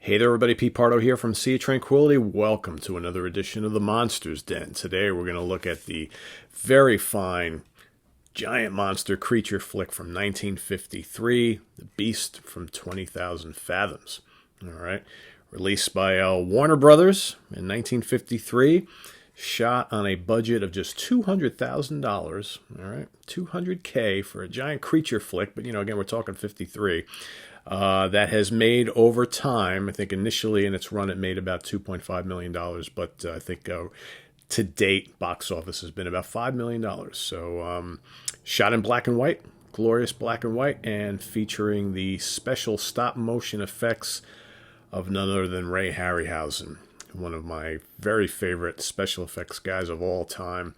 Hey there, everybody. Pete Pardo here from Sea of Tranquility. Welcome to another edition of the Monsters Den. Today we're going to look at the very fine giant monster creature flick from 1953, The Beast from 20,000 Fathoms. All right. Released by Warner Brothers in 1953. Shot on a budget of just $200,000. All right. $200K for a giant creature flick. But, again, we're talking 53. That has made over time, I think initially in its run it made about $2.5 million, but I think to date box office has been about $5 million. So shot in black and white, glorious black and white, and featuring the special stop motion effects of none other than Ray Harryhausen, one of my very favorite special effects guys of all time.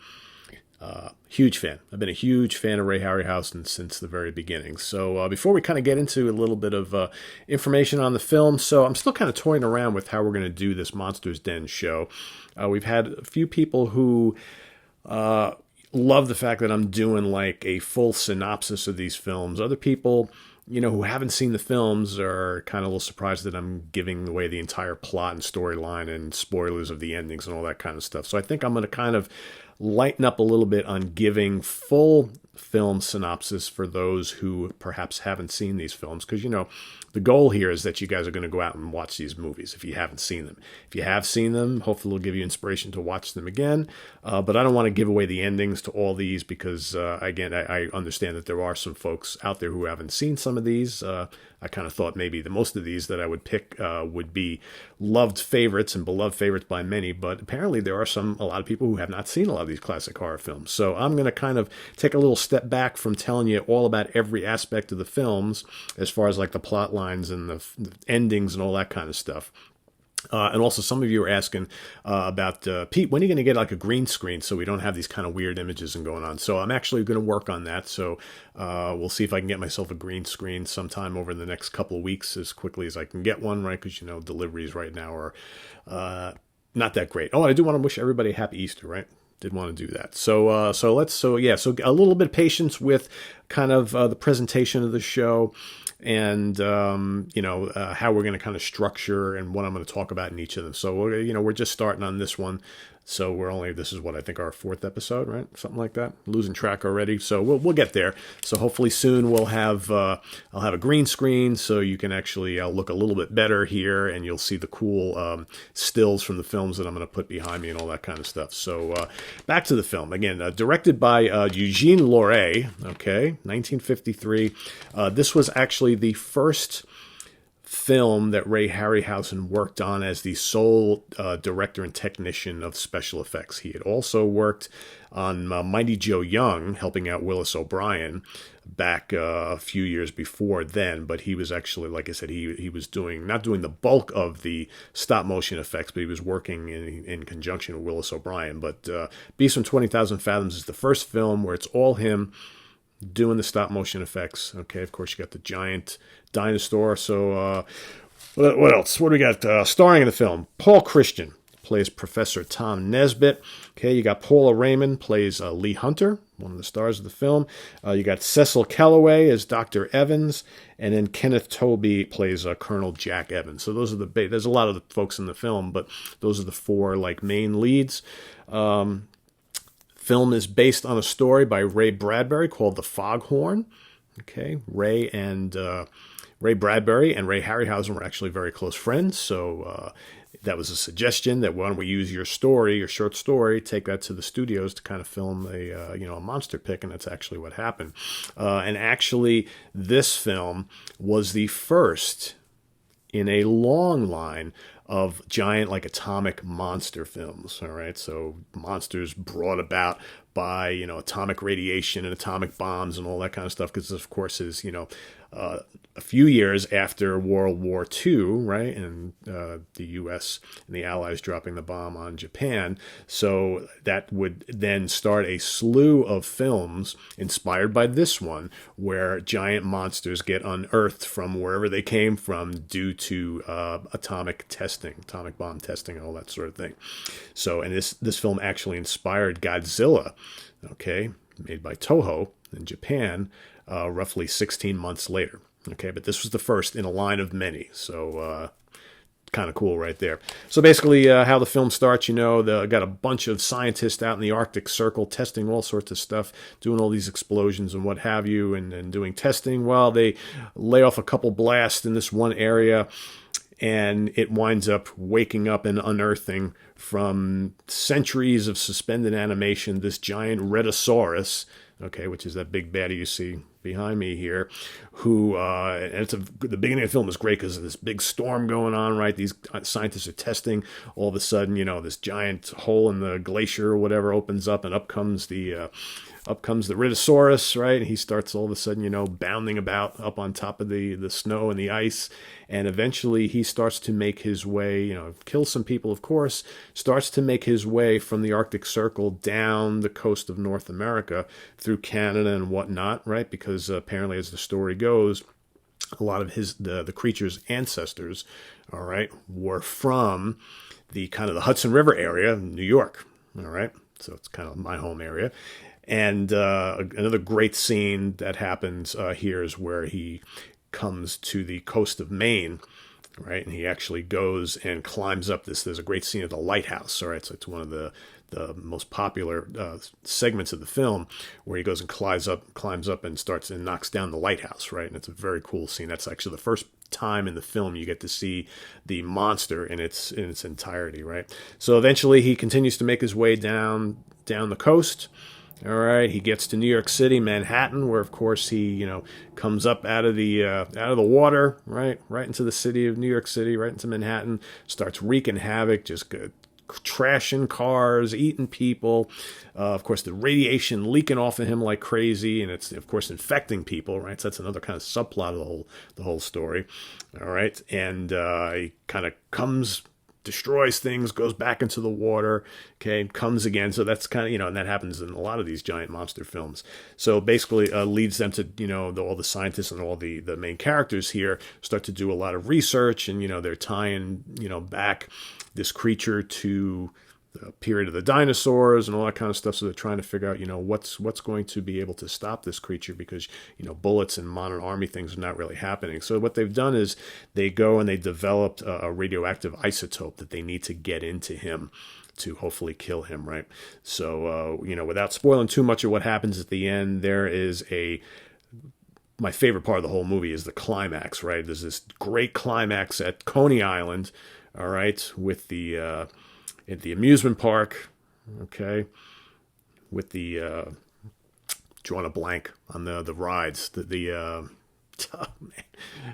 Huge fan. I've been a huge fan of Ray Harryhausen since the very beginning. So before we kind of get into a little bit of information on the film, so I'm still kind of toying around with how we're going to do this Monsters Den show. We've had a few people who love the fact that I'm doing like a full synopsis of these films. Other people, who haven't seen the films are kind of a little surprised that I'm giving away the entire plot and storyline and spoilers of the endings and all that kind of stuff. So I think I'm going to kind of lighten up a little bit on giving full film synopsis for those who perhaps haven't seen these films. Because, the goal here is that you guys are going to go out and watch these movies if you haven't seen them. If you have seen them, hopefully it'll give you inspiration to watch them again. But I don't want to give away the endings to all these because, again, I understand that there are some folks out there who haven't seen some of these. I kind of thought maybe the most of these that I would pick would be loved favorites and beloved favorites by many, but apparently there are a lot of people who have not seen a lot of these classic horror films. So I'm going to kind of take a little step back from telling you all about every aspect of the films as far as like the plot lines and the endings and all that kind of stuff. And also some of you are asking about, Pete, when are you going to get like a green screen so we don't have these kind of weird images and going on? So I'm actually going to work on that. So we'll see if I can get myself a green screen sometime over the next couple of weeks as quickly as I can get one, right? Because, deliveries right now are not that great. Oh, I do want to wish everybody a happy Easter, right? Did want to do that. So a little bit of patience with kind of the presentation of the show and, how we're going to kind of structure and what I'm going to talk about in each of them. So, we're just starting on this one. So this is what I think our fourth episode, right? Something like that. Losing track already. So we'll get there. So hopefully soon I'll have a green screen so you can actually look a little bit better here and you'll see the cool stills from the films that I'm going to put behind me and all that kind of stuff. So back to the film. Again, directed by Eugene Loret, okay, 1953. This was actually the first film that Ray Harryhausen worked on as the sole director and technician of special effects. He had also worked on Mighty Joe Young, helping out Willis O'Brien back a few years before then, but he was actually, like I said, he was not doing the bulk of the stop motion effects, but he was working in conjunction with Willis O'Brien. But Beast from 20,000 Fathoms is the first film where it's all him doing the stop motion effects. Okay, of course you got the giant dinosaur. So what else? What do we got? Starring in the film, Paul Christian plays Professor Tom Nesbitt. Okay, you got Paula Raymond plays Lee Hunter, one of the stars of the film. You got Cecil Kellaway as Dr. Evans, and then Kenneth Tobey plays Colonel Jack Evans. So those are there's a lot of the folks in the film, but those are the four like main leads. Film is based on a story by Ray Bradbury called The Foghorn. Okay, Ray Bradbury and Ray Harryhausen were actually very close friends, so that was a suggestion that why don't we use your short story, take that to the studios to kind of film a monster pick, and that's actually what happened. And actually, this film was the first in a long line of giant, like, atomic monster films, all right? So monsters brought about by, atomic radiation and atomic bombs and all that kind of stuff, because, of course, is, a few years after World War II, right, and the U.S. and the Allies dropping the bomb on Japan. So that would then start a slew of films inspired by this one, where giant monsters get unearthed from wherever they came from due to atomic bomb testing, and all that sort of thing. So, and this film actually inspired Godzilla, okay, made by Toho in Japan, roughly 16 months later. Okay, but this was the first in a line of many. So kind of cool right there. So basically, how the film starts, got a bunch of scientists out in the Arctic Circle testing all sorts of stuff, doing all these explosions and what have you, and doing testing while they lay off a couple blasts in this one area, and it winds up waking up and unearthing from centuries of suspended animation this giant Rhedosaurus, okay, which is that big baddie you see behind me here, who, and the beginning of the film is great because of this big storm going on, right? These scientists are testing. All of a sudden, this giant hole in the glacier or whatever opens up, and up comes the Rhedosaurus, right? And he starts all of a sudden, bounding about up on top of the snow and the ice. And eventually he starts to make his way, kills some people, of course, starts to make his way from the Arctic Circle down the coast of North America through Canada and whatnot, right? Because apparently, as the story goes, a lot of the creature's ancestors, all right, were from the kind of the Hudson River area, New York, all right? So it's kind of my home area. And another great scene that happens here is where he comes to the coast of Maine, right? And he actually goes and climbs up this. There's a great scene at the lighthouse, all right? So it's one of the most popular segments of the film, where he goes and climbs up and starts and knocks down the lighthouse, right? And it's a very cool scene. That's actually the first time in the film you get to see the monster in its entirety, right? So eventually he continues to make his way down the coast. All right, he gets to New York City, Manhattan, where of course he, comes up out of the water, right into the city of New York City, right into Manhattan, starts wreaking havoc, just trashing cars, eating people. Of course, the radiation leaking off of him like crazy, and it's of course infecting people, right? So that's another kind of subplot of the whole story. All right, and he kind of destroys things, goes back into the water, okay, comes again. So that's kind of, and that happens in a lot of these giant monster films. So basically leads them to, all the scientists and all the main characters here start to do a lot of research, and, they're tying, back this creature to the period of the dinosaurs and all that kind of stuff. So they're trying to figure out, what's going to be able to stop this creature, because, bullets and modern army things are not really happening. So what they've done is they go and they developed a radioactive isotope that they need to get into him to hopefully kill him, right? So, without spoiling too much of what happens at the end, there is my favorite part of the whole movie is the climax, right? There's this great climax at Coney Island, all right, with at the amusement park, okay, with the drawing a blank on the rides, oh, man.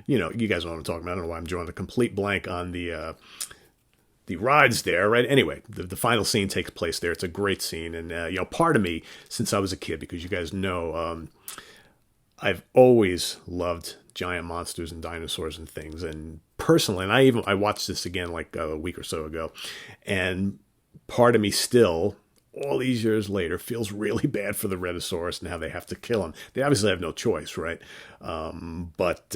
You guys know what I'm talking about. I don't know why I'm drawing a complete blank on the rides there, right? Anyway, the final scene takes place there. It's a great scene, and part of me, since I was a kid, because you guys know, I've always loved giant monsters and dinosaurs and things, and personally, and I watched this again like a week or so ago, and part of me still, all these years later, feels really bad for the Rhedosaurus and how they have to kill him. They obviously have no choice, right? But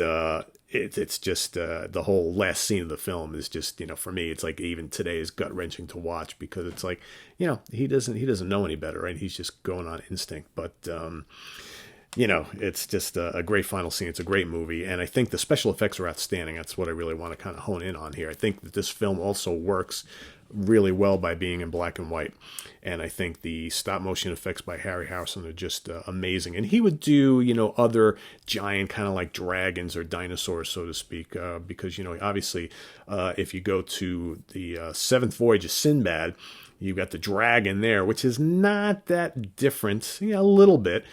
it's just the whole last scene of the film is just, for me, it's like even today is gut wrenching to watch, because it's like, he doesn't know any better, right? He's just going on instinct, but. It's just a great final scene. It's a great movie. And I think the special effects are outstanding. That's what I really want to kind of hone in on here. I think that this film also works really well by being in black and white. And I think the stop motion effects by Harryhausen are just amazing. And he would do, other giant kind of like dragons or dinosaurs, so to speak, because, obviously, if you go to the Seventh Voyage of Sinbad, you've got the dragon there, which is not that different, a little bit,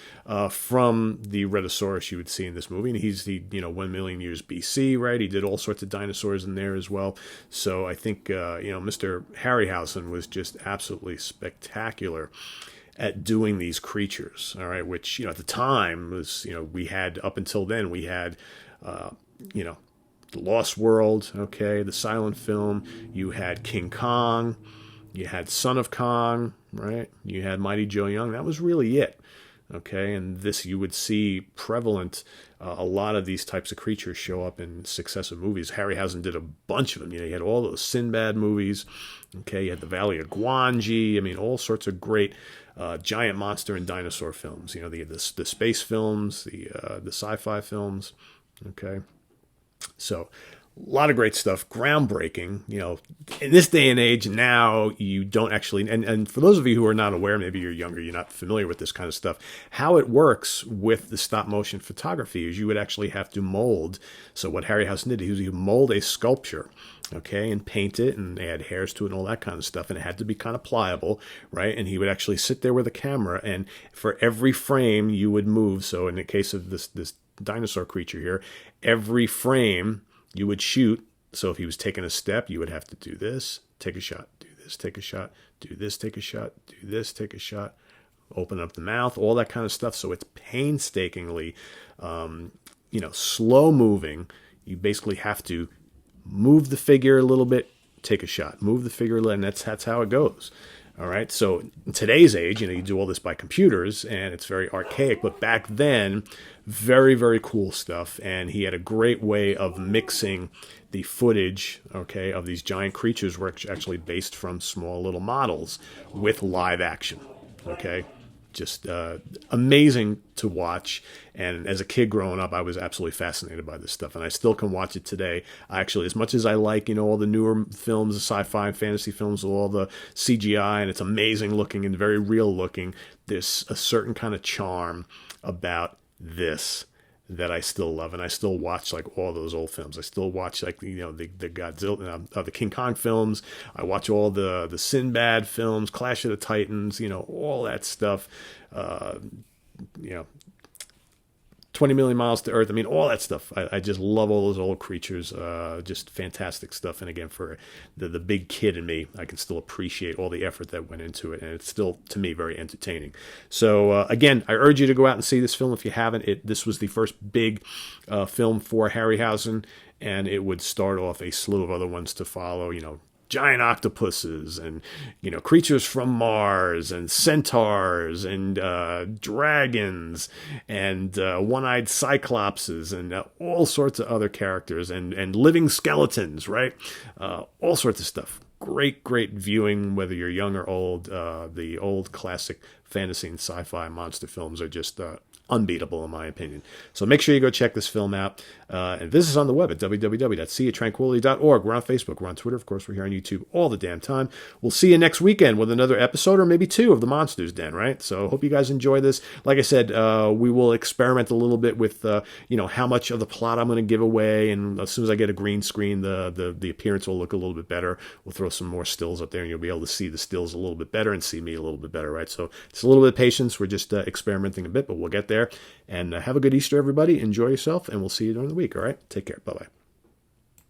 from the Rhedosaurus you would see in this movie. And he's 1 million years BC, right? He did all sorts of dinosaurs in there as well. So I think, Mr. Harryhausen was just absolutely spectacular at doing these creatures, all right? Which, at the time was, we had, up until then, we had, The Lost World, okay, the silent film. You had King Kong. You had Son of Kong, right? You had Mighty Joe Young. That was really it, okay? And this, you would see prevalent, a lot of these types of creatures show up in successive movies. Harryhausen did a bunch of them. You had all those Sinbad movies, okay? You had the Valley of Gwangi. I mean, all sorts of great giant monster and dinosaur films. The space films, the sci-fi films, okay? So A lot of great stuff, groundbreaking. In this day and age now, you don't actually, and for those of you who are not aware, maybe you're younger, you're not familiar with this kind of stuff, how it works with the stop motion photography is you would actually have to mold. So what Harryhausen did, he would mold a sculpture, okay, and paint it and add hairs to it and all that kind of stuff. And it had to be kind of pliable, right? And he would actually sit there with a camera, and for every frame you would move. So in the case of this dinosaur creature here, every frame you would shoot. So if he was taking a step, you would have to do this, take a shot, do this, take a shot, do this, take a shot, do this, take a shot, open up the mouth, all that kind of stuff. So it's painstakingly, slow moving. You basically have to move the figure a little bit, take a shot, move the figure a little, and that's how it goes. All right. So in today's age, you do all this by computers, and it's very archaic. But back then, very, very cool stuff. And he had a great way of mixing the footage, okay, of these giant creatures were actually based from small little models with live action. Okay. Just amazing to watch. And as a kid growing up, I was absolutely fascinated by this stuff. And I still can watch it today. Actually, as much as I like, all the newer films, the sci-fi and fantasy films, all the CGI, and it's amazing looking and very real looking, there's a certain kind of charm about this that I still love. And I still watch like all those old films. I still watch like, the Godzilla, the King Kong films. I watch all the Sinbad films, Clash of the Titans, all that stuff. 20 Million Miles to Earth. I mean, all that stuff. I just love all those old creatures. Just fantastic stuff. And again, for the big kid in me, I can still appreciate all the effort that went into it. And it's still, to me, very entertaining. So, again, I urge you to go out and see this film if you haven't. This was the first big film for Harryhausen, and it would start off a slew of other ones to follow, giant octopuses and creatures from Mars and centaurs and dragons and one-eyed cyclopses and all sorts of other characters and living skeletons, right? All sorts of stuff. Great viewing, whether you're young or old. The old classic fantasy and sci-fi monster films are just unbeatable in my opinion. So make sure you go check this film out. And this is on the web at www.seaoftranquility.org. We're on Facebook. We're on Twitter. Of course, we're here on YouTube all the damn time. We'll see you next weekend with another episode or maybe two of the Monsters Den, right? So hope you guys enjoy this. Like I said, we will experiment a little bit with, how much of the plot I'm going to give away. And as soon as I get a green screen, the appearance will look a little bit better. We'll throw some more stills up there and you'll be able to see the stills a little bit better and see me a little bit better, right? So it's a little bit of patience. We're just experimenting a bit, but we'll get there. And have a good Easter, everybody. Enjoy yourself, and we'll see you during the week, all right? Take care. Bye-bye.